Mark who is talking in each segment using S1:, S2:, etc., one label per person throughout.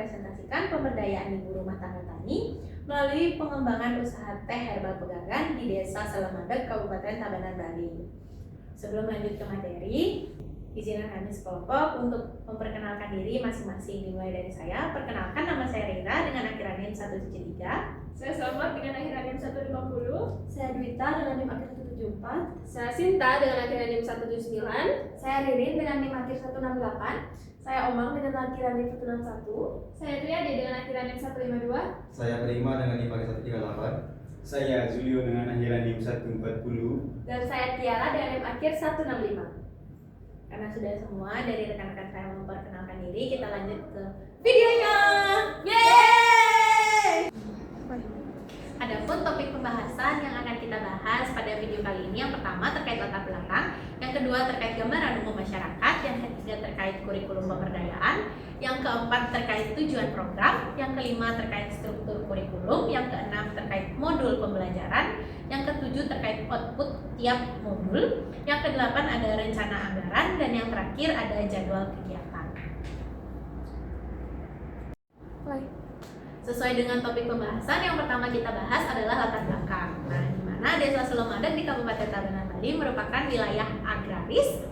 S1: mempresentasikan pemberdayaan ibu rumah tangga tani melalui pengembangan usaha teh herbal pegangan di Desa Selemadeg, Kabupaten Tabanan, Bali. Sebelum lanjut ke materi, izinkan kami sekelompok untuk memperkenalkan diri masing-masing. Dimulai dari saya. Perkenalkan, nama saya Rira dengan akhiran NIM 173.
S2: Saya Selamat dengan akhiran NIM 150.
S3: Saya Dwita dengan NIM akhir 174.
S2: Saya Sinta dengan akhiran NIM 179.
S3: Saya Ririn dengan NIM akhir 168. Saya Omang dengan akhiran NIM 161.
S2: Saya Triadi dengan akhiran NIM 152.
S4: Saya Prima dengan NIM akhir 138.
S5: Saya Julio dengan akhiran NIM 140.
S3: Dan saya Tiara dengan NIM akhir 165.
S1: Karena sudah semua dari rekan-rekan saya memperkenalkan diri, kita lanjut ke videonya. Yeay! Adapun topik pembahasan yang akan kita bahas pada video kali ini, yang pertama terkait latar belakang, yang kedua terkait gambaran umum masyarakat, yang ketiga terkait kurikulum pemberdayaan, yang keempat terkait tujuan program, yang kelima terkait struktur kurikulum, yang keenam terkait modul pembelajaran, yang ketujuh terkait output tiap modul, yang kedelapan ada rencana anggaran, dan yang terakhir ada jadwal kegiatan. Sesuai dengan topik pembahasan, yang pertama kita bahas adalah latar belakang. Nah, di mana Desa Selemadeg di Kabupaten Tabanan, Bali merupakan wilayah agraris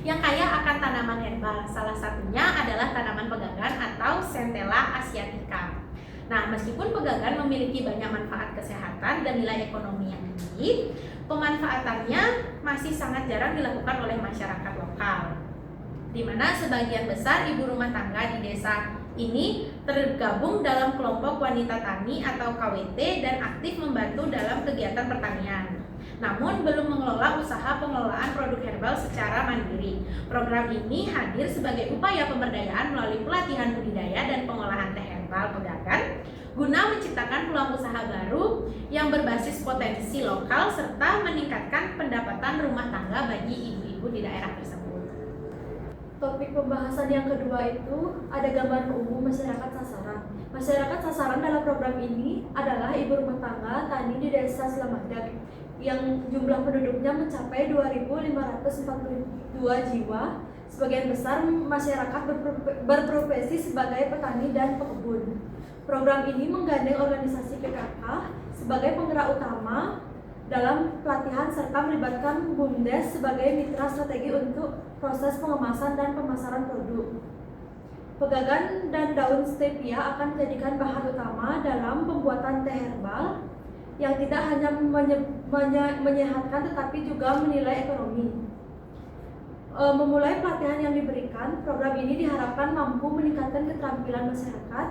S1: yang kaya akan tanaman herbal. Salah satunya adalah tanaman pegangan atau Centella asiatica. Nah, meskipun pegangan memiliki banyak manfaat kesehatan dan nilai ekonomi yang tinggi, pemanfaatannya masih sangat jarang dilakukan oleh masyarakat lokal, di mana sebagian besar ibu rumah tangga di desa ini tergabung dalam kelompok wanita tani atau KWT dan aktif membantu dalam kegiatan pertanian. Namun belum mengelola usaha pengelolaan produk herbal secara mandiri. Program ini hadir sebagai upaya pemberdayaan melalui pelatihan budidaya dan pengolahan teh herbal pegangan guna menciptakan peluang usaha baru yang berbasis potensi lokal serta meningkatkan pendapatan rumah tangga bagi ibu-ibu di daerah tersebut.
S3: Topik pembahasan yang kedua itu ada gambaran umum masyarakat sasaran. Masyarakat sasaran dalam program ini adalah ibu rumah tangga tani di Desa Selemadeg yang jumlah penduduknya mencapai 2.542 jiwa. Sebagian besar masyarakat berprofesi sebagai petani dan pekebun. Program ini menggandeng organisasi PKK sebagai penggerak utama dalam pelatihan serta melibatkan BUMDes sebagai mitra strategi untuk proses pengemasan dan pemasaran produk. Pegangan dan daun stevia akan dijadikan bahan utama dalam pembuatan teh herbal yang tidak hanya menyehatkan tetapi juga menilai ekonomi. Memulai pelatihan yang diberikan, program ini diharapkan mampu meningkatkan keterampilan masyarakat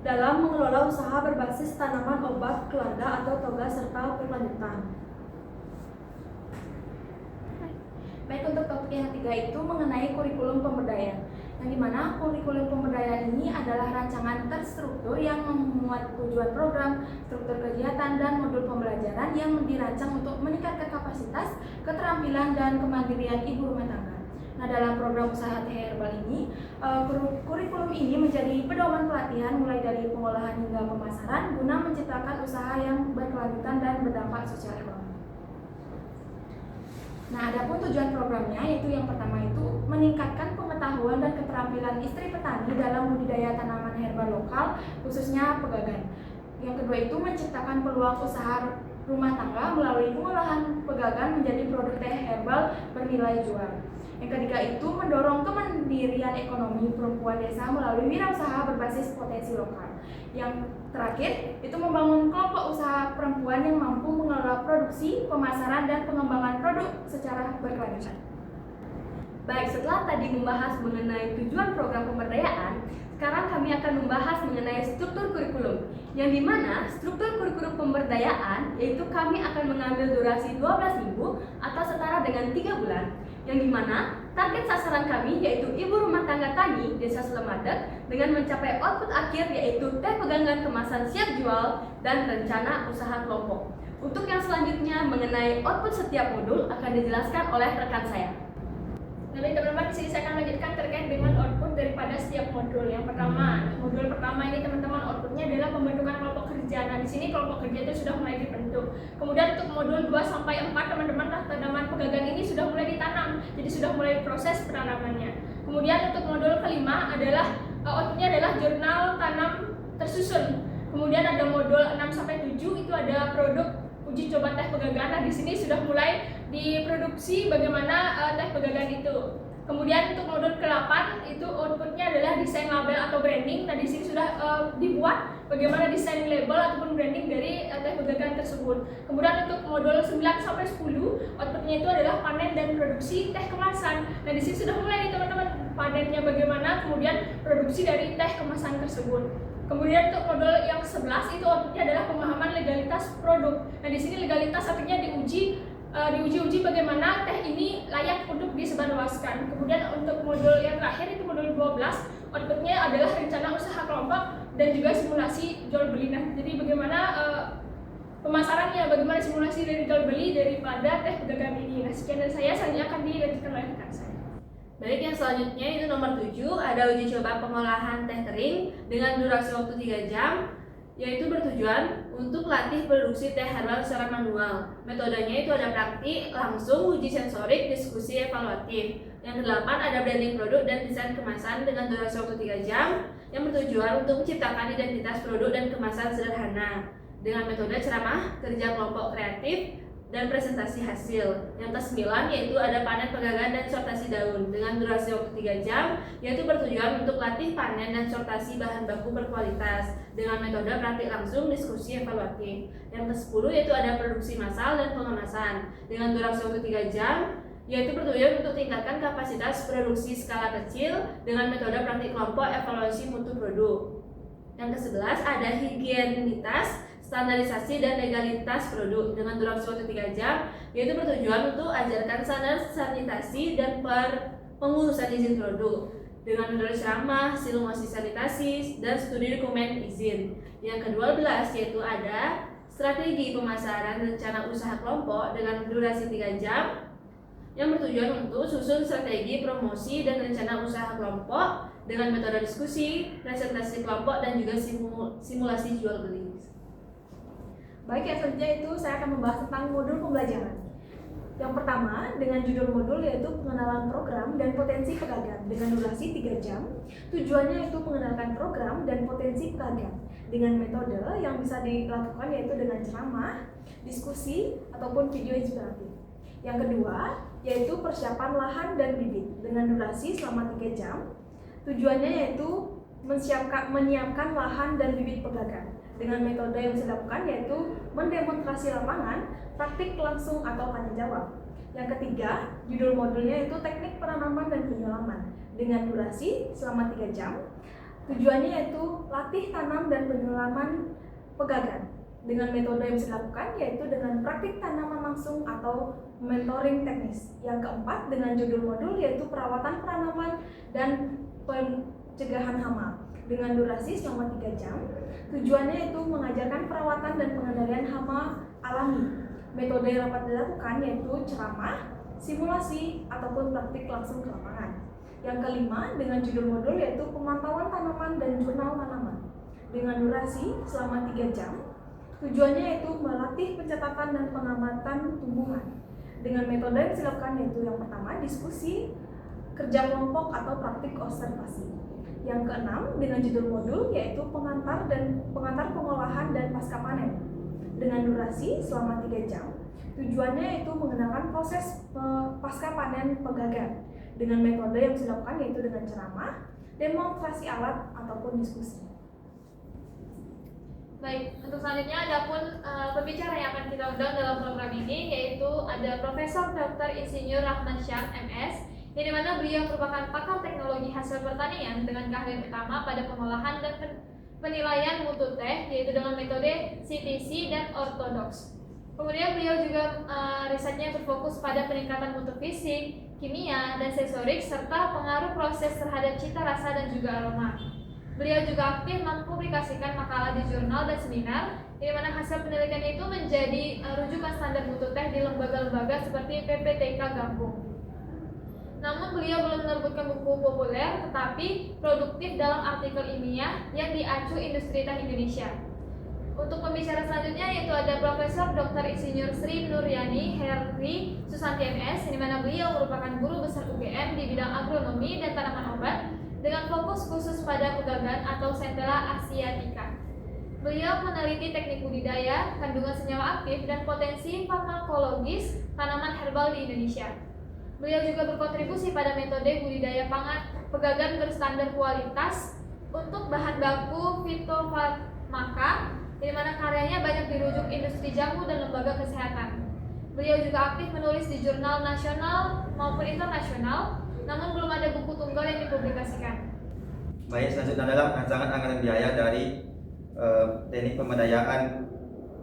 S3: dalam mengelola usaha berbasis tanaman obat keluarga atau toga serta berkelanjutan.
S6: Baik, untuk topik yang ketiga itu mengenai kurikulum pemberdayaan, yang dimana kurikulum pemberdayaan ini adalah rancangan terstruktur yang memuat tujuan program, struktur kegiatan, dan modul pembelajaran yang dirancang untuk meningkatkan kapasitas, keterampilan, dan kemandirian ibu rumah tangga. Nah, dalam program usaha teh herbal ini, kurikulum ini menjadi pedoman pelatihan mulai dari pengolahan hingga pemasaran guna menciptakan usaha yang berkelanjutan dan berdampak sosial ekonomi. Nah, adapun tujuan programnya yaitu yang pertama itu meningkatkan pengetahuan dan keterampilan istri petani dalam budidaya tanaman herbal lokal, khususnya pegangan. Yang kedua itu menciptakan peluang usaha rumah tangga melalui pengolahan pegangan menjadi produk teh herbal bernilai jual. Yang ketiga itu mendorong kemandirian ekonomi perempuan desa melalui wirausaha berbasis potensi lokal. Yang terakhir itu membangun kelompok usaha perempuan yang mampu mengelola produksi, pemasaran, dan pengembangan produk secara berkelanjutan.
S3: Baik, setelah tadi membahas mengenai tujuan program pemberdayaan, sekarang kami akan membahas mengenai struktur kurikulum, yang dimana struktur kurikulum pemberdayaan yaitu kami akan mengambil durasi 12 minggu atau setara dengan 3 bulan, yang dimana target sasaran kami yaitu ibu rumah tangga tani Desa Selemadeg dengan mencapai output akhir yaitu teh pegangan kemasan siap jual dan rencana usaha kelompok. Untuk yang selanjutnya mengenai output setiap modul akan dijelaskan oleh rekan saya.
S2: Nah, teman-teman, di sini saya akan lanjutkan terkait dengan output daripada setiap modul. Yang pertama, modul pertama ini teman-teman outputnya adalah pembentukan kelompok kerja. Nah, di sini kelompok kerja itu sudah mulai dibentuk. Kemudian untuk modul 2 sampai 4 teman-teman, tanaman pegangan ini sudah mulai ditanam. Jadi sudah mulai proses penanamannya. Kemudian untuk modul kelima adalah outputnya adalah jurnal tanam tersusun. Kemudian ada modul 6-7 itu ada produk uji coba teh pegagan. Nah, di sini sudah mulai diproduksi bagaimana teh pegagan itu. Kemudian untuk modul ke-8 itu outputnya adalah desain label atau branding. Nah, di sini sudah dibuat bagaimana desain label ataupun branding dari teh pegagan tersebut. Kemudian untuk modul 9-10 outputnya itu adalah panen dan produksi teh kemasan. Nah, di sini sudah mulai nih teman-teman, panennya bagaimana, kemudian produksi dari teh kemasan tersebut. Kemudian untuk modul yang 11 itu outputnya adalah pemahaman legalitas produk. Nah, di sini legalitas artinya diuji bagaimana teh ini layak untuk disebarluaskan. Kemudian untuk modul yang terakhir itu modul 12, outputnya adalah rencana usaha kelompok dan juga simulasi jual beli. Nah, jadi bagaimana pemasarannya, bagaimana simulasi dari jual beli daripada teh pegagan ini. Nah, sekian dari saya, selanjutnya akan dilanjutkan oleh rekan saya.
S7: Baik, yang selanjutnya itu nomor 7, ada uji coba pengolahan teh kering dengan durasi waktu 3 jam, yaitu bertujuan untuk latih produksi teh herbal secara manual. Metodenya itu ada praktik, langsung, uji sensorik, diskusi evaluatif. Yang ke-8 ada branding produk dan desain kemasan dengan durasi waktu 3 jam, yang bertujuan untuk menciptakan identitas produk dan kemasan sederhana dengan metode ceramah, kerja kelompok kreatif, dan presentasi hasil. Yang ke-9 yaitu ada panen pegagan dan sortasi daun dengan durasi waktu 3 jam, yaitu bertujuan untuk latih panen dan sortasi bahan baku berkualitas dengan metode praktik langsung, diskusi evaluatif. Yang ke-10 yaitu ada produksi massal dan pengemasan dengan durasi waktu 3 jam, yaitu bertujuan untuk tingkatkan kapasitas produksi skala kecil dengan metode praktik kelompok, evaluasi mutu produk. Yang ke-11 ada higienitas, standarisasi dan legalitas produk dengan durasi waktu 3 jam, yaitu bertujuan untuk ajarkan standar sanitasi dan pengurusan izin produk dengan metode ceramah, simulasi sanitasi, dan studi dokumen izin. Yang ke-12 yaitu ada strategi pemasaran rencana usaha kelompok dengan durasi 3 jam, yang bertujuan untuk susun strategi promosi dan rencana usaha kelompok dengan metode diskusi, presentasi kelompok, dan juga simulasi jual beli.
S3: Baik, yang selanjutnya itu saya akan membahas tentang modul pembelajaran. Yang pertama dengan judul modul yaitu pengenalan program dan potensi pegagan dengan durasi 3 jam. Tujuannya itu mengenalkan program dan potensi pegagan dengan metode yang bisa dilakukan yaitu dengan ceramah, diskusi, ataupun video inspiratif. Yang kedua yaitu persiapan lahan dan bibit dengan durasi selama 3 jam. Tujuannya yaitu menyiapkan lahan dan bibit pegagan dengan metode yang bisa dilakukan yaitu mendemonstrasi lapangan, praktik langsung atau tanya jawab. Yang ketiga, judul modulnya itu teknik penanaman dan penyelaman dengan durasi selama 3 jam. Tujuannya yaitu latih tanam dan penyelaman pegagan dengan metode yang bisa dilakukan yaitu dengan praktik tanaman langsung atau mentoring teknis. Yang keempat dengan judul modul yaitu perawatan penanaman dan pencegahan hama dengan durasi selama 3 jam. Tujuannya itu mengajarkan perawatan dan pengendalian hama alami. Metode yang dapat dilakukan yaitu ceramah, simulasi, ataupun praktik langsung ke lapangan. Yang kelima dengan judul modul yaitu pemantauan tanaman dan jurnal tanaman dengan durasi selama 3 jam. Tujuannya yaitu melatih pencatatan dan pengamatan tumbuhan dengan metode yang dilakukan yaitu yang pertama diskusi, kerja kelompok atau praktik observasi. Yang keenam dengan judul modul yaitu pengantar pengolahan dan pasca panen dengan durasi selama 3 jam. Tujuannya yaitu mengenalkan proses pasca panen pegagan dengan metode yang bisa dilakukan yaitu dengan ceramah, demonstrasi alat ataupun diskusi.
S1: Baik, untuk selanjutnya ada pun pembicara yang akan kita undang dalam program ini yaitu ada Profesor Dr. Insinyur Rahman Syah MS, yang dimana beliau merupakan pakar teknologi hasil pertanian dengan keahlian utama pada pengolahan dan penilaian mutu teh yaitu dengan metode CTC dan ortodoks. Kemudian beliau juga risetnya berfokus pada peningkatan mutu fisik, kimia, dan sensorik serta pengaruh proses terhadap cita rasa dan juga aroma. Beliau juga aktif mempublikasikan makalah di jurnal dan seminar, di mana hasil penelitian itu menjadi rujukan standar mutu teh di lembaga-lembaga seperti PPTK Gampung. Namun beliau belum menerbitkan buku populer, tetapi produktif dalam artikel ilmiah yang diacu industri teh Indonesia. Untuk pembicara selanjutnya yaitu ada Profesor Dr. Insinyur Sri Nuryani Herri Susanti MS, di mana beliau merupakan guru besar UGM di bidang agronomi dan tanaman obat
S2: dengan fokus khusus pada pegagan atau Centella asiatica. Beliau meneliti teknik budidaya, kandungan senyawa aktif, dan potensi farmakologis tanaman herbal di Indonesia. Beliau juga berkontribusi pada metode budidaya pangan pegagan berstandar kualitas untuk bahan baku fitofarmaka, di mana karyanya banyak dirujuk industri jamu dan lembaga kesehatan. Beliau juga aktif menulis di jurnal nasional maupun internasional, namun belum ada buku tunggal yang dipublikasikan.
S4: Baik, selanjutnya adalah rancangan anggaran biaya dari teknik pemberdayaan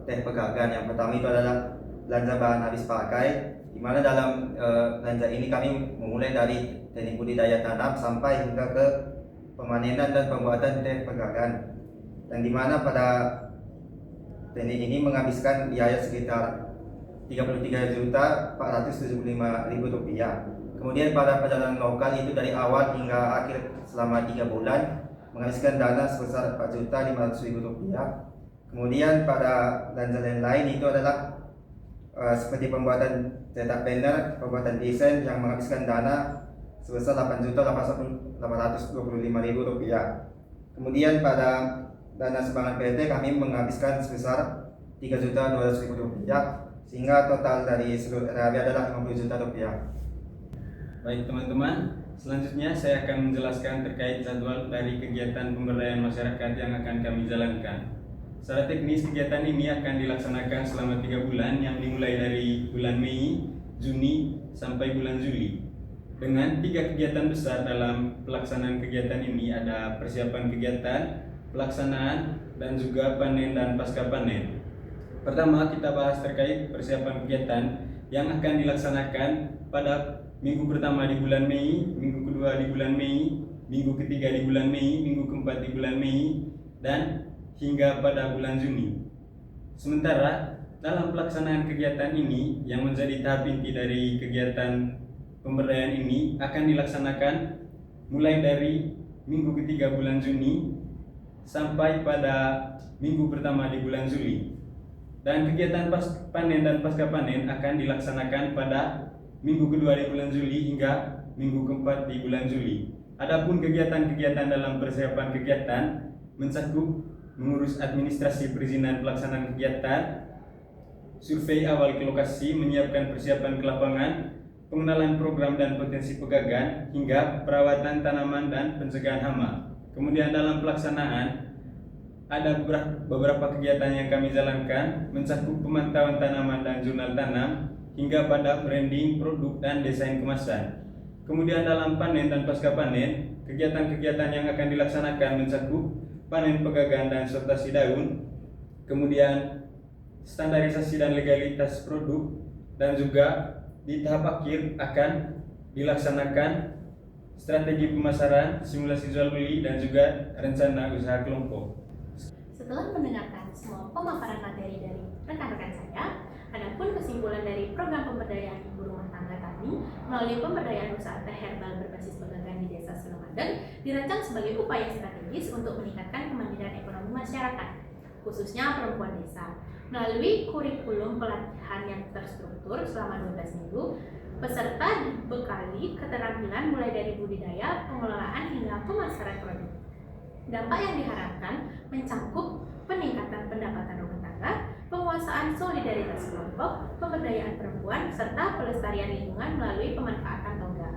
S4: teh pegagan. Yang pertama itu adalah belanja bahan habis pakai, di mana dalam belanja ini kami memulai dari teknik budidaya tanam sampai hingga ke pemanenan dan pembuatan teh pegagan, yang dimana pada teknik ini menghabiskan biaya sekitar Rp33.475.000. Kemudian pada perjalanan lokal itu dari awal hingga akhir selama 3 bulan menghabiskan dana sebesar Rp4.500.000. Kemudian pada belanja lain itu adalah seperti pembuatan cetak banner, pembuatan desain yang menghabiskan dana sebesar Rp8.825.000. Kemudian pada dana sumbangan PT kami menghabiskan sebesar Rp3.200.000, sehingga total dari seluruh RAB adalah Rp50 juta.
S5: Baik teman-teman, selanjutnya saya akan menjelaskan terkait jadwal dari kegiatan pemberdayaan masyarakat yang akan kami jalankan. Secara teknis, kegiatan ini akan dilaksanakan selama 3 bulan yang dimulai dari bulan Mei, Juni, sampai bulan Juli. Dengan 3 kegiatan besar dalam pelaksanaan kegiatan ini, ada persiapan kegiatan, pelaksanaan, dan juga panen dan pasca panen. Pertama, kita bahas terkait persiapan kegiatan yang akan dilaksanakan pada minggu pertama di bulan Mei, minggu kedua di bulan Mei, minggu ketiga di bulan Mei, minggu keempat di bulan Mei, dan hingga pada bulan Juni. Sementara dalam pelaksanaan kegiatan ini yang menjadi tahap inti dari kegiatan pemberdayaan ini akan dilaksanakan mulai dari minggu ketiga bulan Juni sampai pada minggu pertama di bulan Juli. Dan kegiatan panen dan pasca panen akan dilaksanakan pada minggu kedua di bulan Juli hingga minggu keempat di bulan Juli. Adapun kegiatan-kegiatan dalam persiapan kegiatan mencakup mengurus administrasi perizinan pelaksanaan kegiatan, survei awal ke lokasi, menyiapkan persiapan ke lapangan, pengenalan program dan potensi pegagan, hingga perawatan tanaman dan pencegahan hama. Kemudian dalam pelaksanaan ada beberapa kegiatan yang kami jalankan, mencakup pemantauan tanaman dan jurnal tanam, hingga pada branding produk dan desain kemasan. Kemudian dalam panen dan pasca panen, kegiatan-kegiatan yang akan dilaksanakan mencakup panen pegagan dan sortasi daun, kemudian standarisasi dan legalitas produk, dan juga di tahap akhir akan dilaksanakan strategi pemasaran, simulasi jual beli, dan juga rencana usaha kelompok.
S1: Setelah mendengarkan semua pemaparan materi dari rekan-rekan saya, adapun kesimpulan dari program pemberdayaan ibu rumah tangga tadi melalui pemberdayaan usaha teh herbal berbasis pegagan di Desa Sulemadeg dirancang sebagai upaya strategis untuk meningkatkan kemandirian ekonomi masyarakat, khususnya perempuan desa. Melalui kurikulum pelatihan yang terstruktur selama 12 minggu, peserta dibekali keterampilan mulai dari budidaya, pengelolaan, hingga pemasaran produk. Dampak yang diharapkan mencakup peningkatan pendapatan rumah tangga, penguasaan solidaritas kelompok, pemberdayaan perempuan, serta pelestarian lingkungan melalui pemanfaatan toga.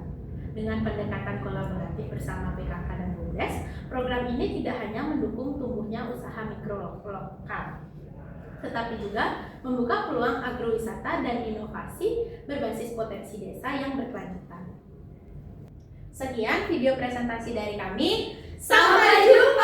S1: Dengan pendekatan kolaboratif bersama PKK dan BUMDes, program ini tidak hanya mendukung tumbuhnya usaha mikro lokal, tetapi juga membuka peluang agrowisata dan inovasi berbasis potensi desa yang berkelanjutan. Sekian video presentasi dari kami. Sampai jumpa!